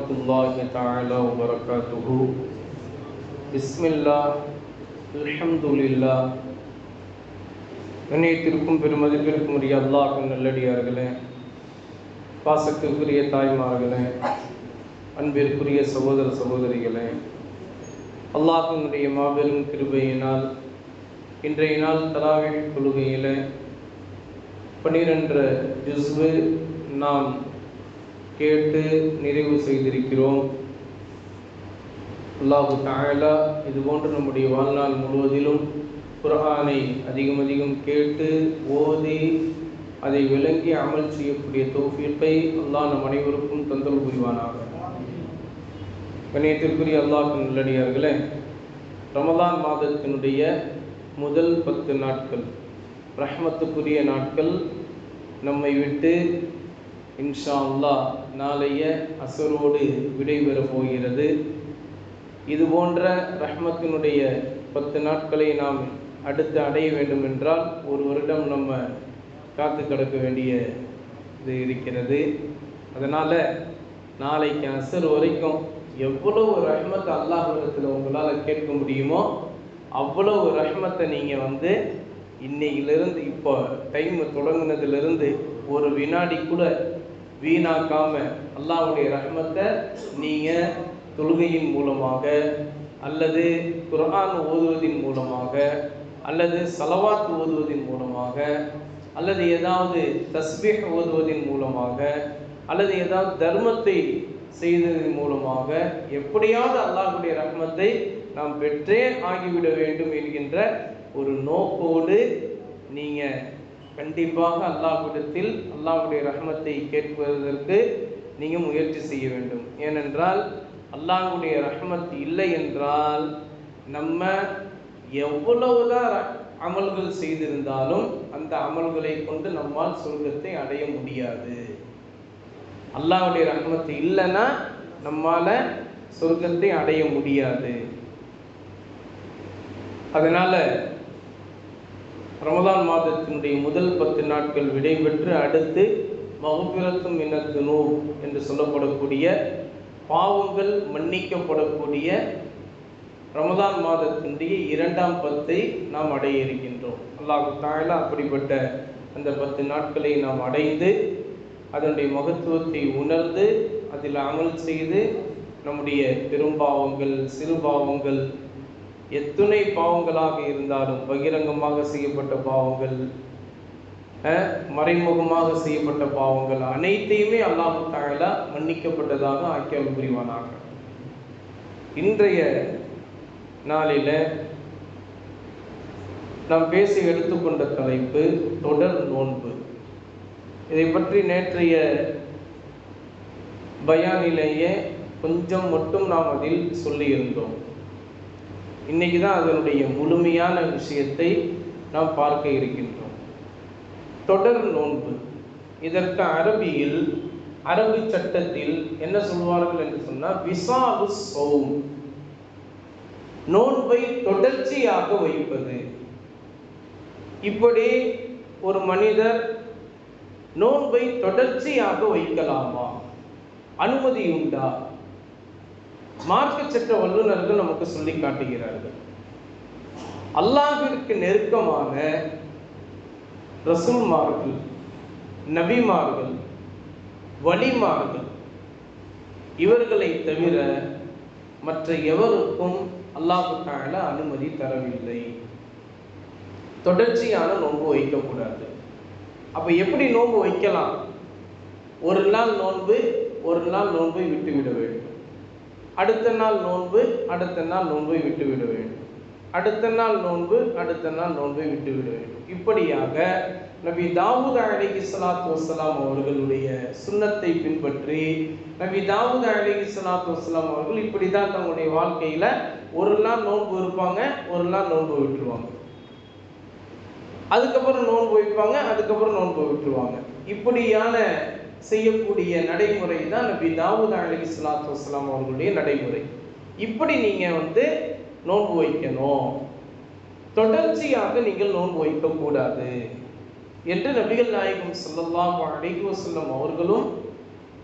வரஹ்மத்துல்லாஹி தஆலா வபரகாத்துஹு. பிஸ்மில்லாஹ், அல்ஹம்துலில்லாஹ். கண்ணியத்திற்கும் பெருமதிப்பிற்கும் உரிய அல்லாஹ்வின் நல்லடியார்களே, பாசத்திற்குரிய தாய்மார்களே, அன்பிற்குரிய சகோதர சகோதரிகளே, அல்லாஹ்வினுடைய மாபெரும் கிருபையினால் இன்றைய நாள் தராவீஹ் தொழுகையில் 12 ஜுஸ்வு நாம் கேட்டு நிறைவு செய்திருக்கிறோம். அல்லாஹு தஆலா இதுபோன்று நம்முடைய வாழ்நாள் முழுவதிலும் குர்ஆனை அதிகம் கேட்டு ஓதி அதை விளங்கி அமல் செய்யக்கூடிய தௌஃபீக்கை அல்லாஹ் நம் அனைவருக்கும் தந்தல் புரிவானாக. கண்ணியத்திற்குரிய அல்லாஹ்வின் நல்லடியார்களே, ரமலான் மாதத்தினுடைய முதல் 10 நாட்கள் ரஹ்மத்துக்குரிய நாட்கள் நம்மை விட்டு இன்ஷா அல்லாஹ் நாளைய அசரோடு விடைபெறப் போகிறது. இது போன்ற ரஹ்மத்தினுடைய 10 நாட்களை நாம் அடுத்து அடைய வேண்டும் என்றால் ஒரு வருடம் நம்ம காத்து கிடக்க வேண்டிய இது இருக்கிறது. அதனால் நாளைக்கு அசர் வரைக்கும் எவ்வளவு ரஹ்மத்தை அல்லாஹ்விடத்தில் உங்களால் கேட்க முடியுமோ அவ்வளவு ரஹ்மத்தை நீங்கள் இன்னையிலிருந்து இப்போ டைம் தொடங்கினதுலேருந்து ஒரு வினாடி கூட வீணாக்காம அல்லாஹ்வுடைய ரஹ்மத்தை நீங்கள் தொழுகையின் மூலமாக அல்லது குர்ஆன் ஓதுவதின் மூலமாக அல்லது ஸலவாத் ஓதுவதின் மூலமாக அல்லது ஏதாவது தஸ்பீஹ் ஓதுவதின் மூலமாக அல்லது ஏதாவது தர்மத்தை செய்ததன் மூலமாக எப்படியாவது அல்லாஹ்வுடைய ரஹ்மத்தை நாம் பெற்றே ஆகிவிட வேண்டும் என்கின்ற ஒரு நோக்கோடு நீங்கள் கண்டிப்பாக அல்லாஹ்விடத்தில் அல்லாஹ்வுடைய ரஹ்மத்தை கேட்பதற்கு நீங்கள் முயற்சி செய்ய வேண்டும். ஏனென்றால் அல்லாஹ்வுடைய ரஹ்மத் இல்லை என்றால் நம்ம எவ்வளவுதான் அமல்கள் செய்திருந்தாலும் அந்த அமல்களை கொண்டு நம்மால் சொர்க்கத்தை அடைய முடியாது. அல்லாஹ்வுடைய ரஹ்மத் இல்லைன்னா நம்மால் சொர்க்கத்தை அடைய முடியாது. அதனால் ரமலான் மாதத்தினுடைய முதல் 10 நாட்கள் விடைபெற்று அடுத்து மஃபிரத்தும் மினத் துனூப் என்று சொல்லப்படக்கூடிய பாவங்கள் மன்னிக்கப்படக்கூடிய ரமலான் மாதத்தினுடைய 2ஆம் 10ஐ நாம் அடைய இருக்கின்றோம். அல்லாஹ் தஆலா அப்படிப்பட்ட அந்த 10 நாட்களை நாம் அடைந்து அதனுடைய மகத்துவத்தை உணர்ந்து அதில் அமல் செய்து நம்முடைய பெரும்பாவங்கள் சிறு பாவங்கள் எத்துணை பாவங்களாக இருந்தாலும் பகிரங்கமாக செய்யப்பட்ட பாவங்கள் மறைமுகமாக செய்யப்பட்ட பாவங்கள் அனைத்தையுமே அல்லாஹ் தஆலா மன்னிக்கப்பட்டதாக ஆக்கியல் புரிவானாக. இன்றைய நாளில் நாம் பேசி எடுத்துக்கொண்ட தலைப்பு தொடர் நோன்பு. இதை பற்றி நேற்றைய பயானிலேயே கொஞ்சம் மட்டும் நாம் அதில் சொல்லியிருந்தோம். இன்னைக்கு தான் அதனுடைய முழுமையான விஷயத்தை நாம் பார்க்க இருக்கின்றோம். தொடர் நோன்பு, இதற்கு அரபியில் அரபு சட்டத்தில் என்ன சொல்வார்கள் என்று சொன்னால் விசாலு ஸௌம், நோன்பை தொடர்ச்சியாக வைப்பது. இப்படி ஒரு மனிதர் நோன்பை தொடர்ச்சியாக வைக்கலாமா? அனுமதி உண்டா? மார்க்க சட்ட வல்லுநர்கள் நமக்கு சொல்லி காட்டுகிறார்கள். அல்லாஹ்விற்கு நெருக்கமான ரசூல்மார்கள், நபிமார்கள், வலிமார்கள் இவர்களை தவிர மற்ற எவருக்கும் அல்லாஹ் தஆலா அனுமதி தரவில்லை. தொடர்ச்சியான நோன்பு வைக்கக்கூடாது. அப்ப எப்படி நோன்பு வைக்கலாம்? ஒரு நாள் நோன்பு, ஒரு நாள் நோன்பை விட்டுவிட வேண்டும். அடுத்த நாள் நோன்பு, அடுத்த நாள் நோன்பை விட்டுவிட வேண்டும். அடுத்த நாள் நோன்பு, அடுத்த நாள் நோன்பை விட்டுவிட வேண்டும். இப்படியாக நபி தாவூத் அலைஹிஸ்ஸலாத்து வஸ்ஸலாம் அவர்களுடைய சுன்னத்தை பின்பற்றி நபி தாவூத் அலைஹிஸ்ஸலாத்து வஸ்ஸலாம் அவர்கள் இப்படி தான் தங்களுடைய வாழ்க்கையில் ஒரு நாள் நோன்பு இருப்பாங்க, ஒரு நாள் நோன்பு விட்டுருவாங்க, அதுக்கப்புறம் நோன்பு வைப்பாங்க, அதுக்கப்புறம் நோன்பு விட்டுருவாங்க. இப்படியான செய்யக்கூடிய நடைமுறை தான் நபி தாவூத் அலைஹிஸ்ஸலாத்து வஸ்ஸலாம் அவர்களுடைய நடைமுறை. இப்படி நீங்கள் நோன்பு வைக்கணும், தொடர்ச்சியாக நீங்கள் நோன்பு வைக்கக்கூடாது என்று நபிகள் நாயகம் ஸல்லல்லாஹு அலைஹி வஸல்லம் அவர்களும்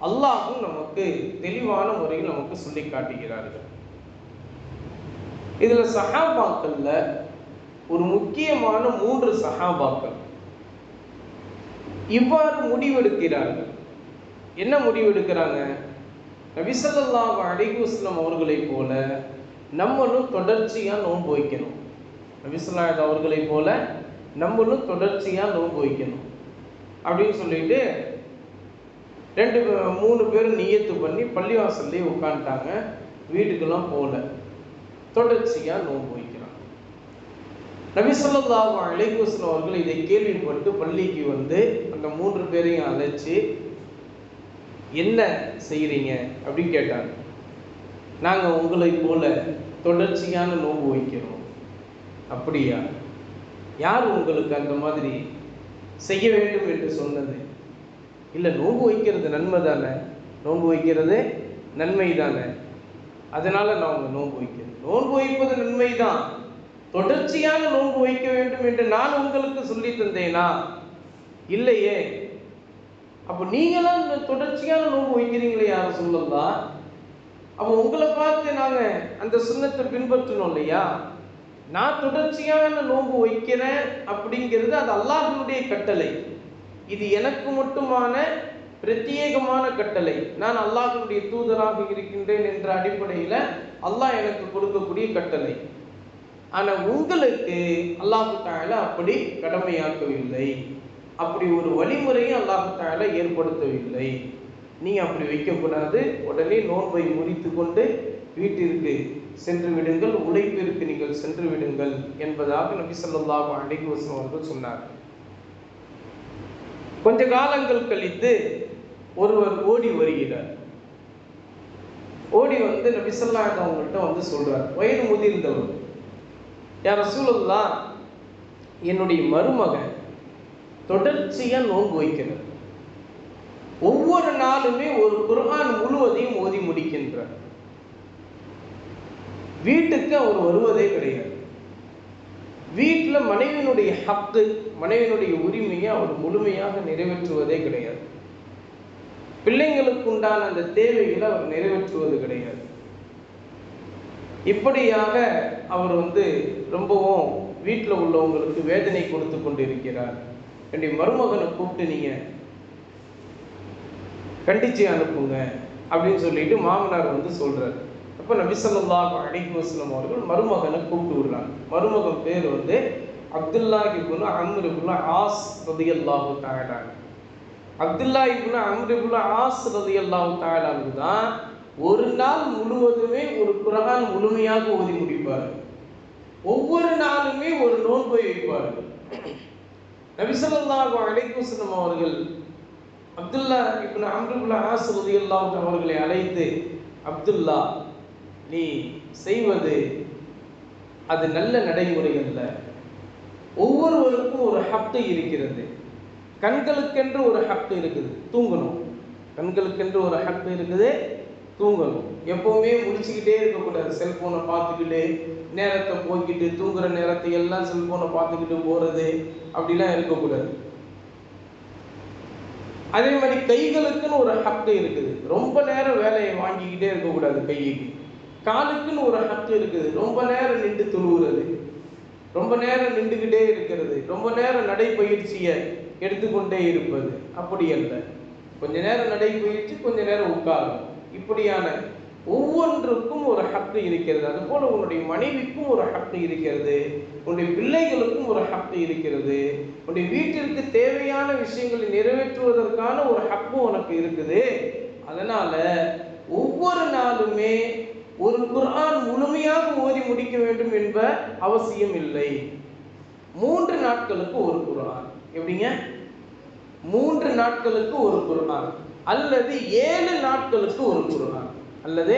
அல்லாஹ்வும் நமக்கு தெளிவான முறையில் நமக்கு சொல்லி காட்டுகிறார்கள். இதுல சஹாபாக்கள்ல ஒரு முக்கியமான 3 சஹாபாக்கள் இவ்வாறு முடிவெடுக்கிறார்கள். என்ன முடிவெடுக்கிறாங்க? நபி ஸல்லல்லாஹு அலைஹி வஸல்லம் அவர்களை போல நம்மளும் தொடர்ச்சியா நோன்பு வைக்கணும். நபி ஸல்லல்லாஹு அலைஹி அவர்களை போல நம்மளும் தொடர்ச்சியா நோன்பு வைக்கணும் அப்படின்னு சொல்லிட்டு 3 பேரும் நியத்து பண்ணி பள்ளிவாசல்லே உட்காந்துட்டாங்க. வீட்டுக்கெல்லாம் போல, தொடர்ச்சியா நோன்பு வைக்கிறாங்க. நபி ஸல்லல்லாஹு அலைஹி வஸல்லம் அவர்கள் இதை கேள்விப்பட்டு பள்ளிக்கு வந்து அந்த 3 பேரையும் அழைச்சு, என்ன செய்யறீங்க அப்படின்னு கேட்டாங்க. நாங்க உங்களை போல தொடர்ச்சியான நோன்பு வைக்கிறோம். அப்படியா? யார் உங்களுக்கு அந்த மாதிரி செய்ய வேண்டும் என்று சொன்னது? இல்லை, நோன்பு வைக்கிறது நன்மை தானே, நோன்பு வைக்கிறது நன்மை தானே, அதனால நான் நோன்பு வைக்கிறேன். நோன்பு வைப்பது நன்மை தான், தொடர்ச்சியான நோன்பு வைக்க வேண்டும் என்று நான் உங்களுக்கு சொல்லி தந்தேனா? இல்லையே. அப்போ நீங்களாம் தொடர்ச்சியான நோன்பு வைக்கிறீங்களே யாரும் சொல்லலாம். அப்போ உங்களை பார்த்து நாங்க அந்த சுன்னத்தை பின்பற்றணும் இல்லையா? நான் தொடர்ச்சியான நோன்பு வைக்கிறேன் அப்படிங்கிறது அது அல்லாஹ்வுடைய கட்டளை. இது எனக்கு மட்டுமான பிரத்யேகமான கட்டளை. நான் அல்லாஹ்வுடைய தூதராக இருக்கின்றேன் என்ற அடிப்படையில் அல்லாஹ் எனக்கு கொடுக்கக்கூடிய கட்டளை. ஆனால் உங்களுக்கு அல்லாஹ் தஆலா அப்படி கடமையாக்கவில்லை, அப்படி ஒரு வழிமுறையை அல்லாஹ் தஆலா ஏற்படுத்தவில்லை. நீங்க அப்படி வைக்கக்கூடாது, உடனே நோன்பை முறித்து கொண்டு வீட்டிற்கு சென்று விடுங்கள், உழைப்பிற்கு நீங்கள் சென்று விடுங்கள் என்பதாக நபி ஸல்லல்லாஹு அலைஹி வஸல்லம் அவர்கள் சொன்னார். கொஞ்ச காலங்கள் கழித்து ஒருவர் ஓடி வருகிறார். ஓடி வந்து நபி ஸல்லல்லாஹு அலைஹி வஸல்லம் அவங்கள்ட்ட வந்து சொல்றார், வயது முதிர்ந்தவர், யா ரசூலல்லாஹ், என்னுடைய மருமகன் தொடர்ச்சியா நோன்பு வைக்கிறார். ஒவ்வொரு நாளுமே ஒரு குர்ஆன் முழுவதையும் ஓதி முடிக்கின்றார். வீட்டுக்கு அவர் வருவதே கிடையாது. வீட்டில் மனைவியினுடைய ஹக்கு, மனைவியினுடைய உரிமையை அவர் முழுமையாக நிறைவேற்றுவதே கிடையாது. பிள்ளைங்களுக்கு உண்டான அந்த தேவைகளை அவர் நிறைவேற்றுவது கிடையாது. இப்படியாக அவர் ரொம்பவும் வீட்டில் உள்ளவங்களுக்கு வேதனை கொடுத்து கொண்டு இருக்கிறார். என்னுடைய மருமகனை கூப்பிட்டு நீங்க கண்டிச்சு அனுப்புங்க அப்படின்னு சொல்லிட்டு மாமனார் சொல்றாரு. அப்போ நபி ஸல்லல்லாஹு அலைஹி வஸல்லம் அவர்கள் மருமகனை கூப்பிட்டு விடுறாங்க. மருமகன் பேர் அப்துல்லாஹ் இப்னு அம்ர் இப்னு ஆஸ் ரலியல்லாஹு தஆலா. அப்துல்லாஹ் இப்னு அம்ர் இப்னு ஆஸ் ரலியல்லாஹு தஆலா தான் ஒரு நாள் முழுவதுமே ஒரு குர்ஆன் முழுமையாக ஓதி முடிப்பார். ஒவ்வொரு நாளுமே ஒரு நோன்பை வைப்பார். நபி ஸல்லல்லாஹு அலைஹி வஸல்லம் அவர்கள் அப்துல்லாஹ் இப்னு அம்ர் இப்னு ஆஸ் ரலியல்லாஹு அவர்களை அழைத்து, அப்துல்லா, நீ செய்வது அது நல்ல நடைமுறை அல்ல. ஒவ்வொருவருக்கும் ஒரு ஹக்கு இருக்கிறது. கண்களுக்கென்று ஒரு ஹக்கு இருக்குது, தூங்கணும். கண்களுக்கென்று ஒரு ஹக்கு இருக்குது, தூங்கணும். எப்பவுமே முடிச்சுக்கிட்டே இருக்கக்கூடாது. செல்போனை பார்த்துக்கிட்டு நேரத்தை போய்கிட்டு தூங்குற நேரத்தை எல்லாம் செல்போனை பார்த்துக்கிட்டு போறது அப்படிலாம் இருக்கக்கூடாது. அதே மாதிரி கைகளுக்குன்னு ஒரு ஹக்கு இருக்குது. ரொம்ப நேரம் வேலையை வாங்கிக்கிட்டே இருக்கக்கூடாது. கைக்கு காலுக்குன்னு ஒரு ஹக்கு இருக்குது. ரொம்ப நேரம் நின்று துழுவுறது, ரொம்ப நேரம் நின்றுக்கிட்டே இருக்கிறது, ரொம்ப நேரம் நடைப்பயிற்சியை எடுத்துக்கொண்டே இருப்பது அப்படி அல்ல. கொஞ்ச நேரம் நடைப்பயிற்சி, கொஞ்ச நேரம் உட்காரும். இப்படியான ஒவ்வொன்றுக்கும் ஒரு ஹக்கு இருக்கிறது. அதுபோல உன்னுடைய மனைவிக்கும் ஒரு ஹக்கு இருக்கிறது, உன்னுடைய பிள்ளைகளுக்கும் ஒரு ஹக்கு இருக்கிறது, உன்னுடைய வீட்டிற்கு தேவையான விஷயங்களை நிறைவேற்றுவதற்கான ஒரு ஹக்கு உனக்கு இருக்குது. அதனால ஒவ்வொரு நாளுமே ஒரு குர்ஆன் முழுமையாக ஓதி முடிக்க வேண்டும் என்ப அவசியம் இல்லை. 3 நாட்களுக்கு ஒரு குர்ஆன். எப்படிங்க? 3 நாட்களுக்கு ஒரு குர்ஆன், அல்லது 7 நாட்களுக்கு ஒரு குர்ஆன், அல்லது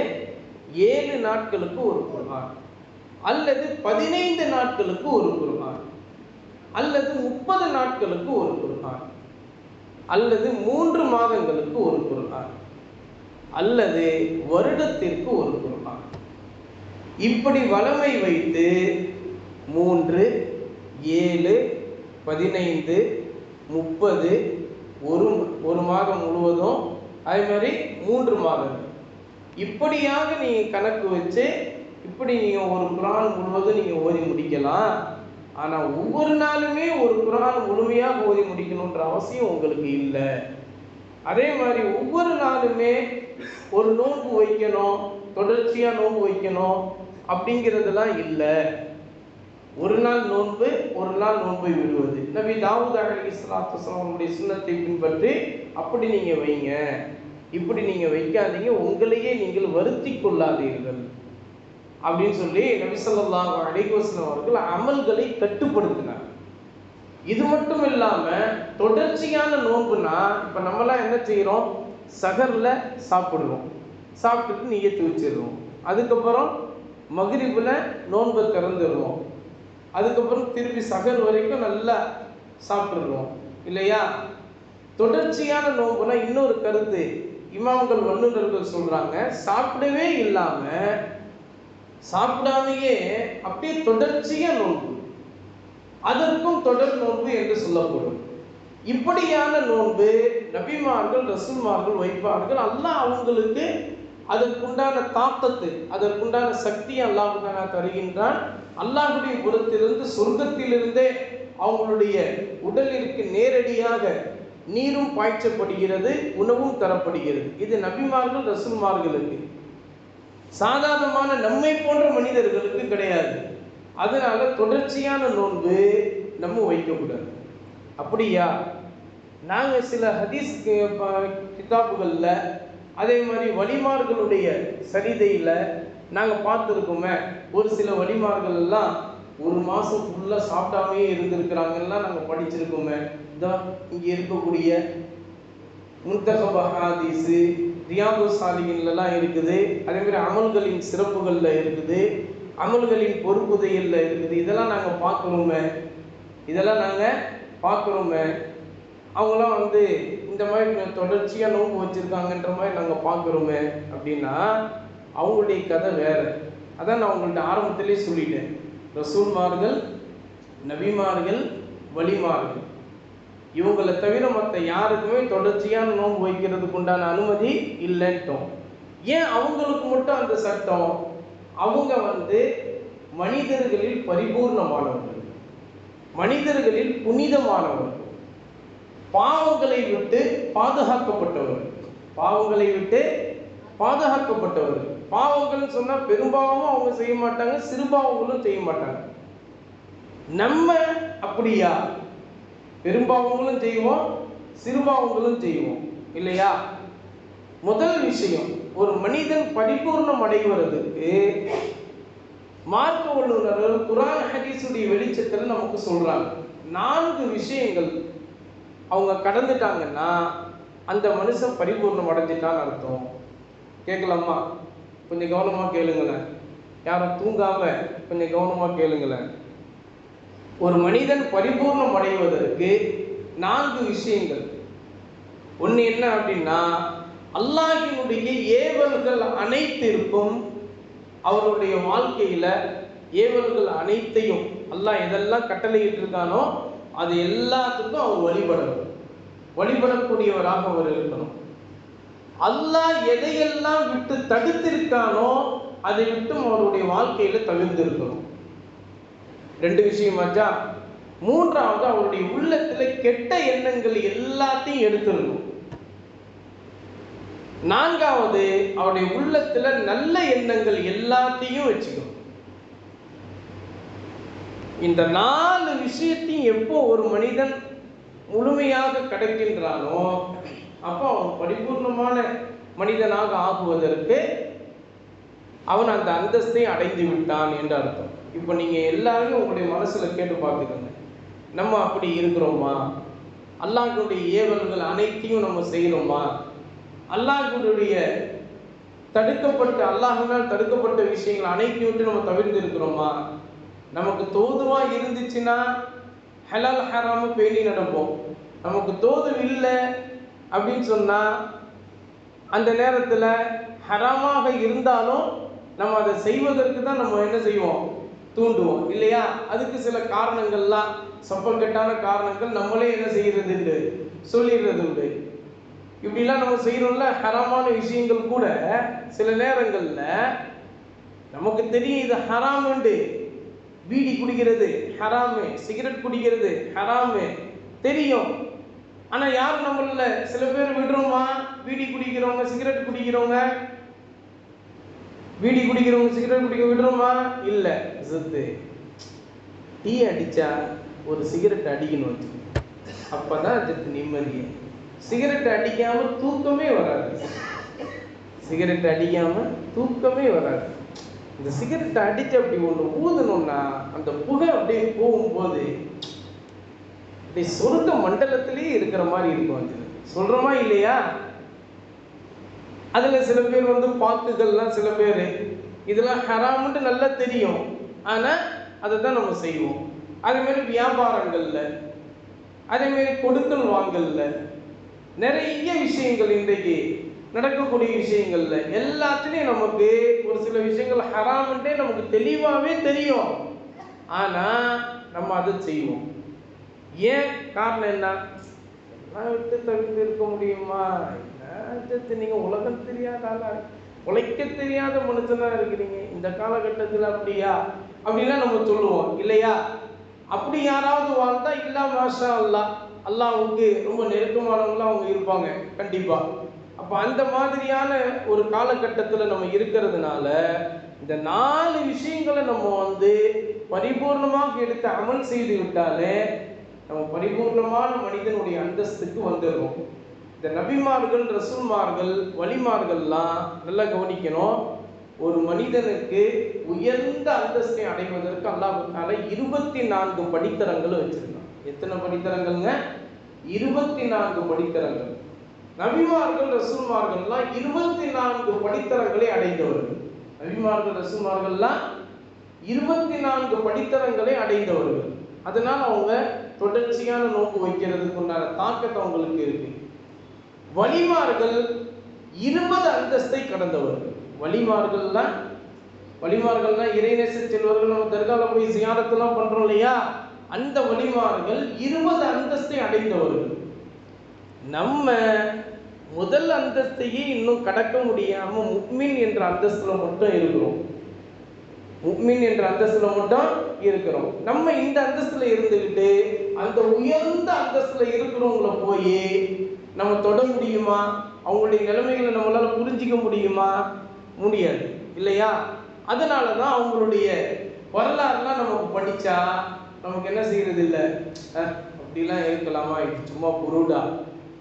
7 நாட்களுக்கு ஒரு குர்ஆன், அல்லது 15 நாட்களுக்கு ஒரு குர்ஆன், அல்லது 30 நாட்களுக்கு ஒரு குர்ஆன், அல்லது 3 மாதங்களுக்கு ஒரு குர்ஆன், அல்லது வருடத்திற்கு ஒரு குர்ஆன். இப்படி வளமை வைத்து 3, 7, 15, 30, ஒரு மாதம் முழுவதும், அதே மாதிரி 3 மாதங்கள். இப்படியாக நீங்கள் கணக்கு வச்சு இப்படி நீங்கள் ஒரு குர்ஆன் முழுவதும் நீங்கள் ஓதி முடிக்கலாம். ஆனால் ஒவ்வொரு நாளுமே ஒரு குர்ஆன் முழுமையாக ஓதி முடிக்கணுன்ற அவசியம் உங்களுக்கு இல்லை. அதே மாதிரி ஒவ்வொரு நாளுமே ஒரு நோன்பு வைக்கணும், தொடர்ச்சியாக நோன்பு வைக்கணும் அப்படிங்கிறதுலாம் இல்லை. ஒரு நாள் நோன்பு, ஒரு நாள் நோன்பை விடுவது. நபி தாவூத் அலைஹிஸ்ஸலாத்து வஸலாமுடைய சுன்னத்தை பின்பற்றி அப்படி நீங்கள் வைங்க, இப்படி நீங்கள் வைக்காதீங்க, உங்களையே நீங்கள் வருத்தி கொள்ளாதீர்கள் அப்படின்னு சொல்லி நபி ஸல்லல்லாஹு அலைஹி வஸல்லம் அவர்கள் அமல்களை கட்டுப்படுத்தினார். இது மட்டும் இல்லாமல் தொடர்ச்சியான நோன்புனா, இப்போ நம்மளாம் என்ன செய்கிறோம், சஹரில் சாப்பிடுறோம், சாப்பிட்டுட்டு நியத்து வச்சிடுறோம், அதுக்கப்புறம் மக்ரிபில் நோன்பை திறந்துடுறோம், அதுக்கப்புறம் திருப்பி சஹர் வரைக்கும் நல்லா சாப்பிட்றோம் இல்லையா? தொடர்ச்சியான நோன்புனா இன்னொரு கருத்து இமாம்கள் வல்லுநர்கள் சொல்றாங்க, சாப்பிடவே இல்லாம சாப்பிடாமையே அப்படியே தொடர்ச்சியா நோன்பு, அதற்கும் தொடர் நோன்பு என்று சொல்லப்படும். இப்படியான நோன்பு நபிமார்கள் ரசூல்மார்கள் வைப்பார்கள். அல்லாஹ் அவங்களுக்கு அதற்குண்டான தாக்கத்து, அதற்குண்டான சக்தியை அல்லாஹ் தருகின்றான். அல்லாஹ்வுடைய புறத்திலிருந்து சொர்க்கத்திலிருந்தே அவங்களுடைய உடலிற்கு நேரடியாக நீரும் பாய்ச்சப்படுகிறது, உணவும் தரப்படுகிறது. இது நபிமார்கள் ரசூல்மார்களுக்கு, சாதாரணமான நம்மை போன்ற மனிதர்களுக்கு கிடையாது. அதனால தொடர்ச்சியான நோன்பு நம்ம வைக்கக்கூடாது. அப்படியா? நாங்கள் சில ஹதீஸ் கிதாபுகளில் அதே மாதிரி வலிமார்களுடைய சரிதையில் நாங்கள் பார்த்துருக்கோமே, ஒரு சில வலிமார்கள் எல்லாம் ஒரு மாதம் ஃபுல்லாக சாப்பிடாமே இருந்திருக்கிறாங்கலாம் நாங்கள் படிச்சிருக்கோமே. இதான் இங்கே இருக்கக்கூடிய முன்தகப ஹதீஸு, ரியாது சாலிஹீன்லலாம் இருக்குது. அதேமாதிரி அமல்களின் சிறப்புகளில் இருக்குது, அமல்களின் பொறுப்புதையில் இருக்குது. இதெல்லாம் நாங்கள் பார்க்குறோமே, இதெல்லாம் நாங்கள் பார்க்குறோமே. அவங்களாம் வந்து இந்த மாதிரி தொடர்ச்சியாக நோன்பு வச்சுருக்காங்கன்ற மாதிரி நாங்கள் பார்க்குறோமே அப்படின்னா அவங்களுடைய கதை வேறு. அதான் நான் உங்கள்கிட்ட ஆரம்பத்திலே சொல்லிட்டேன், ரசூல்மார்கள், நபிமார்கள், வலிமார்கள் இவங்களை தவிர மற்ற யாருக்குமே தொடர்ச்சியான நோன்பு வைக்கிறதுக்கு உண்டான அனுமதி இல்லைன்ட்டோம். ஏன் அவங்களுக்கு மட்டும் அந்த சட்டம்? அவங்க வந்து மனிதர்களில் பரிபூர்ணமானவர்கள், மனிதர்களில் புனிதமானவர்கள், பாவங்களை விட்டு பாதுகாக்கப்பட்டவர்கள், பாவங்களை விட்டு பாதுகாக்கப்பட்டவர்கள். பாவங்கள்னு சொன்னால் பெரும்பாவமும் அவங்க செய்ய மாட்டாங்க, சிறுபாவங்களும் செய்ய மாட்டாங்க. நம்ம அப்படியா? பெரும்பாவங்களும் செய்வோம், சிறுபாவங்களும் செய்வோம் இல்லையா? முதல் விஷயம், ஒரு மனிதன் பரிபூர்ணம் அடைவதற்கு மார்க்க வல்லுநர்கள் குர்ஆன் ஹதீஸுடைய வெளிச்சத்தில் நமக்கு சொல்றாங்க. 4 விஷயங்கள் அவங்க கடந்துட்டாங்கன்னா அந்த மனுஷன் பரிபூர்ணம் அடைஞ்சிட்டான்னு அர்த்தம். கேட்கலாமா? கொஞ்சம் கவனமாக கேளுங்களேன், யாரும் தூங்காம கொஞ்சம் கவனமாக கேளுங்களேன். ஒரு மனிதன் பரிபூர்ணம் அடைவதற்கு 4 விஷயங்கள். ஒன்று என்ன அப்படின்னா, அல்லாஹ்வினுடைய ஏவல்கள் அனைத்திற்கும், அவருடைய வாழ்க்கையில் ஏவல்கள் அனைத்தையும் அல்லாஹ் எதெல்லாம் கட்டளையிட்டு இருக்கானோ அது எல்லாத்துக்கும் அவர் வழிபடக்கூடியவராக அவர் இருக்கணும். அல்லாஹ் எதையெல்லாம் விட்டு தடுத்திருக்கானோ அதை விட்டும் அவருடைய வாழ்க்கையில் தவிர்த்து இருக்கணும். 2 விஷயமாச்சா? 3வது, அவருடைய உள்ளத்தில் கெட்ட எண்ணங்கள் எல்லாத்தையும் எடுத்துடணும். 4வது, அவருடைய உள்ளத்தில் நல்ல எண்ணங்கள் எல்லாத்தையும் வச்சுக்கணும். இந்த 4 விஷயத்தையும் எப்போ ஒரு மனிதன் முழுமையாக கிடைக்கின்றானோ அப்போ அவன் பரிபூர்ணமான மனிதனாக ஆகுவதற்கு அவன் அந்த அந்தஸ்தை அடைந்து விட்டான் என்று அர்த்தம். இப்போ நீங்கள் எல்லாருமே உங்களுடைய மனசில் கேட்டு பார்த்துக்கோங்க, நம்ம அப்படி இருக்கிறோமா? அல்லாஹ்வுடைய ஏவல்கள் அனைத்தையும் நம்ம செய்கிறோமா? அல்லாஹ்வுடைய அல்லாஹ்வினால் தடுக்கப்பட்ட விஷயங்கள் அனைத்தையும் விட்டு நம்ம தவிர்த்து இருக்கிறோமா? நமக்கு தோதுவாக இருந்துச்சுன்னா ஹலால் ஹராம பேணி நடப்போம். நமக்கு தோது இல்லை அப்படின்னு சொன்னால் அந்த நேரத்தில் ஹராமாக இருந்தாலும் நம்ம அதை செய்வதற்கு தான் நம்ம என்ன செய்வோம், தூண்டுவோம் இல்லையா? அதுக்கு சில காரணங்கள்லாம், சப்பக்கட்டான காரணங்கள் நம்மளே என்ன செய்கிறது உண்டு, சொல்லிடுறது உண்டு. இப்படிலாம் நம்ம செய்யறோம்ல. ஹராமான விஷயங்கள் கூட சில நேரங்கள்ல நமக்கு தெரியும் இது ஹராமுண்டு. பீடி குடிக்கிறது ஹராமு, சிகரெட் குடிக்கிறது ஹராமு தெரியும். ஆனா யாரும் நம்மள சில பேர் விடுறோமா? பீடி குடிக்கிறவங்க, சிகரெட் குடிக்கிறவங்க, பீடி குடிக்கிறவங்க சிகரெட் குடிக்க விடுறோமா? இல்ல. டீ அடிச்சா ஒரு சிகரெட் அடிக்கணும், அப்பதான் அதுக்கு நிம்மதி. சிகரெட் அடிக்காம தூக்கமே வராது. சிகரெட் அடிக்காம தூக்கமே வராது. இந்த சிகரெட் அடிச்சு அப்படி ஒன்று ஊதணும்னா அந்த புகை அப்படியே போகும்போது அப்படி சொர்க்க மண்டலத்திலேயே இருக்கிற மாதிரி இருக்கும். அது சொல்றோமா இல்லையா? அதுல சில பேர் பாட்டுகள்லாம், சில பேர் இதெல்லாம் ஹராம்னு நல்லா தெரியும், ஆனா அதை தான் நம்ம செய்வோம். அதே மாதிரி வியாபாரங்கள்ல, அதே மாதிரி கொடுக்கல் வாங்கல்ல, நிறைய விஷயங்கள் இன்றைக்கு நடக்கக்கூடிய விஷயங்கள்ல எல்லாத்துலேயும் நமக்கு ஒரு சில விஷயங்கள் ஹராம்ன்றே நமக்கு தெளிவாகவே தெரியும், ஆனா நம்ம அதை செய்வோம். ஏன்? காரணம் என்ன? எல்லாம் விட்டு தவிர்த்து இருக்க முடியுமா? நீங்க உலகம் தெரியாத ஆளா, உழைக்க தெரியாத மனுஷனா இருக்கிறீங்க இந்த காலகட்டத்தில், அப்படியா அப்படிலாம் நம்ம சொல்லுவோம் இல்லையா? அப்படி யாராவது வாழ்ந்தா இல்லா மாஷா அல்லாஹ், அல்லாஹ்வுக்கு ரொம்ப நெருக்கமானவங்களா அவங்க இருப்பாங்க கண்டிப்பா. அப்ப அந்த மாதிரியான ஒரு காலகட்டத்தில் நம்ம இருக்கிறதுனால இந்த 4 விஷயங்களை நம்ம பரிபூர்ணமாக எடுத்து அமல் செய்து விட்டாலே நம்ம பரிபூர்ணமான மனிதனுடைய அந்தஸ்துக்கு வந்துடுறோம். இந்த நபிமார்கள், ரசூல்மார்கள், வலிமார்கள்லாம் நல்லா கவனிக்கணும். ஒரு மனிதனுக்கு உயர்ந்த அந்தஸ்தை அடைவதற்கு அல்லாஹ் தஆலா 24 படித்தரங்களை வச்சிருக்கான். எத்தனை படித்தரங்கள்ங்க? 24 படித்தரங்கள். நபிமார்கள், ரசூல்மார்கள்லாம் 24 படித்தரங்களை அடைந்தவர்கள். நபிமார்கள், ரசூல்மார்கள்லாம் 24 படித்தரங்களை அடைந்தவர்கள். அதனால அவங்க தொடர்ச்சியான நோக்கு வைக்கிறதுக்கு உண்டான தாக்கத்தை அவங்களுக்கு இருக்கு. வலிமார்கள் 20 அந்தஸ்தை கடந்தவர்கள். வலிமார்கள்னா இறைநேச செல்வர்கள். நம்ம தர்கால போய் ஜியாரத்தெல்லாம் பண்றோம் இல்லையா? அந்த வலிமார்கள் 20 அந்தஸ்தை அடைந்தவர்கள். நம்ம முதல் அந்தஸ்தையே இன்னும் கடக்க முடியாம முஃமின் என்ற அந்தஸ்துல மட்டும் இருக்கிறோம். முஃமின் என்ற அந்தஸ்துல மட்டும் இருக்கிறோம். நம்ம இந்த அந்தஸ்துல இருந்துகிட்டு அந்த உயர்ந்த அந்தஸ்துல இருக்கிறவங்கள போய் நம்ம தொட முடியுமா? அவங்களுடைய நிலைமைகளை நம்மளால புரிஞ்சிக்க முடியுமா? முடியாது இல்லையா? அதனாலதான் அவங்களுடைய வரலாறுலாம் நமக்கு படிச்சா நமக்கு என்ன செய்யறது இல்லை, அப்படிலாம் இருக்கலாமா, இது சும்மா புருடா,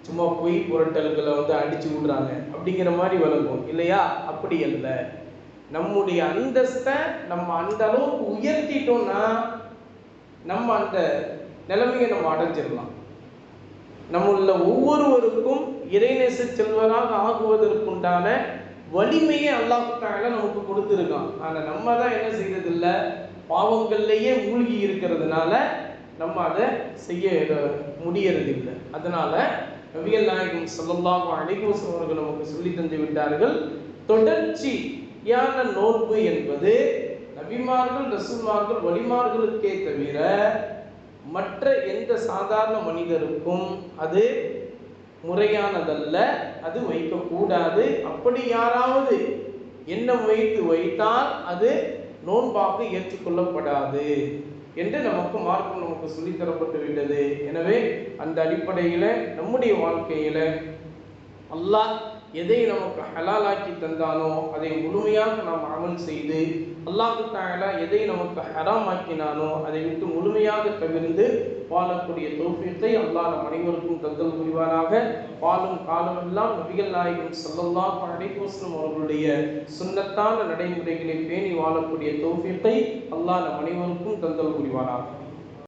சும்மா பொய் புரட்டல்களை அடிச்சு விடுறாங்க அப்படிங்கிற மாதிரி வழங்கும் இல்லையா? அப்படி அல்ல. நம்முடைய அந்தஸ்தை நம்ம அந்த அளவுக்கு உயர்த்திட்டோம்னா நம்ம அந்த நிலைமையை நம்ம அடைஞ்சிடலாம். நம்மள ஒவ்வொருவருக்கும் இறைநேச செல்வராக ஆகுவதற்குண்டான வலிமையை அல்லாஹ் தஆலா நமக்கு கொடுத்துருக்கான். ஆனா நம்ம தான் என்ன செய்யறது இல்லை, பாவங்கள்லேயே மூழ்கி இருக்கிறதுனால நம்ம அதை செய்ய முடியறது இல்லை. அதனால நபிகள் நாயகம் ஸல்லல்லாஹு அலைஹி வஸல்லம் அவர்கள் நமக்கு சொல்லி தந்து விட்டார்கள், தொடர்ச்சியான நோன்பு என்பது நபிமார்கள், ரசூல்மார்கள், வலிமார்களுக்கே தவிர மற்ற எந்த சாதாரண மனிதருக்கும் அது முறையானதல்ல, அது வைக்கக்கூடாது. அப்படி யாராவது எண்ணம் வைத்தால் அது நோன்பாக ஏற்றுக்கொள்ளப்படாது என்று மார்க்கம் நமக்கு சொல்லித்தரப்பட்டு விட்டது. எனவே அந்த அடிப்படையில் நம்முடைய வாழ்க்கையில் அல்லாஹ் எதை நமக்கு ஹலாலாக்கி தந்தானோ அதை முழுமையாக நாம் அமல் செய்து, அல்லாஹ் தஆலா எதை நமக்கு ஹராமாக்கினானோ அதை விட்டு முழுமையாக தவிர்த்து வாழக்கூடிய தௌஃபீக்கை அல்லாஹ் நம் அனைவருக்கும் தந்தல் புரிவானாக. வாழும் காலமெல்லாம் நபிகள் நாயகம் ஸல்லல்லாஹு அலைஹி வஸல்லம் அவர்களுடைய சுன்னத்தான நடைமுறைகளை பேணி வாழக்கூடிய தௌஃபீக்கை அல்லாஹ் நம் அனைவருக்கும் தந்தல் புரிவானாக.